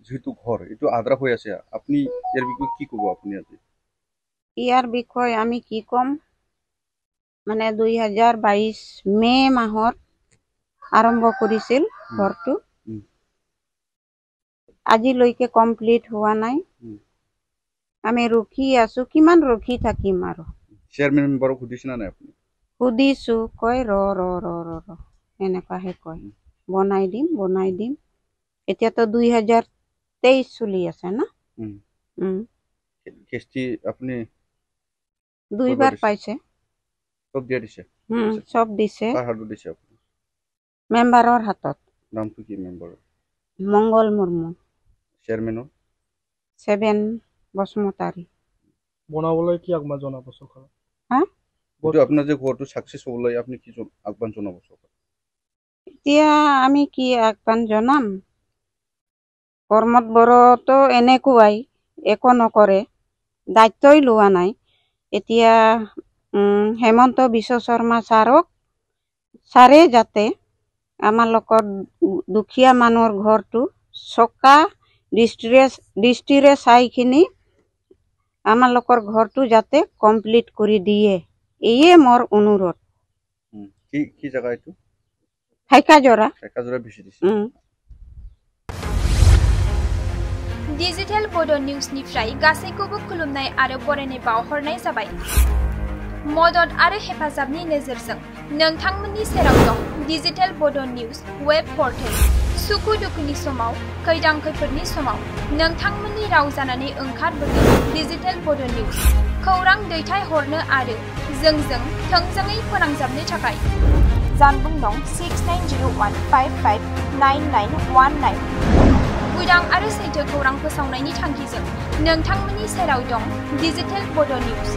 যেহেতু ঘর এটো আদ্রা হয়ে আছে আপনি এর বিষয়ে কি কব আপনি আজি ইয়ার বিষয় আমি কি কম মানে 2022 মে মাহত আৰম্ভ কৰিছিল ঘৰটো আজিলৈকে কমপ্লিট হোৱা নাই আমি ৰখি আছো কিমান ৰখি থাকিম আৰু চেয়াৰম্যান মেম্বাৰক সুধিছে না আপনি সুধিছো কয় ৰ এনেকুৱাহে কয় বনাই দিম এতিয়াতো 2023 চলি আছে না কেষ্টি আপনি দুইবাৰ পাইছে সব দিয়া দিছে সব দিছে কাৰ হাতত দিছে আপনি মেম্বাৰৰ হাতত নামটো কি মেম্বাৰ মঙ্গল মুৰ্মু চেয়াৰম্যানৰ 7 বসুমতাৰী বনাবলৈ কি আগমা জনাব চৰকাৰ বটো আপনার যে ঘরটো সাকসেস হবলৈ আপনি কি আহ্বান জানাব সরকার এতিয়া আমি কি আহ্বান জনাম কৰ্মত বৰতো এনেকুৱাই একো নকৰে দায়িত্বই লোৱা নাই এতিয়া হেমন্ত বিশ্ব শৰ্মা ছাৰে যাতে আমাৰ লোকৰ দুখীয়া মানুহৰ ঘৰটো চকা দৃষ্টিৰে চাইখিনি আমাৰ লোকৰ ঘৰটো যাতে কমপ্লিট কৰি দিয়ে এয়ে মোৰ অনুৰোধ কি জায়গা এটো হাইকাজৰা Vcdc डिजिटेल बोडो निउजनिफ्राय गासैखौबो खुलुमनाय आरो बरायनाय बावहरनाय जाबाय मदद आरो हेफाजाबनि नोजोरजों नोंथांमोननि सेराव दं digital Bodo news web portal सुखु दुखुनि समाव खैदां खैफोदनि समाव नोंथांमोननि राव जानानै ओंखारबोगोन डिजिटेल बोडो निउज खौरां दैथायहरनो आरो जोंजों थोंजोङै फोनांजाबनो थाखाय जानबुं नं 6901559919 उदां आरो सैथो खौरां फोसावनायनि थांखिजों नोंथांमोननि सेराव दं डिजिटेल बोडो निउज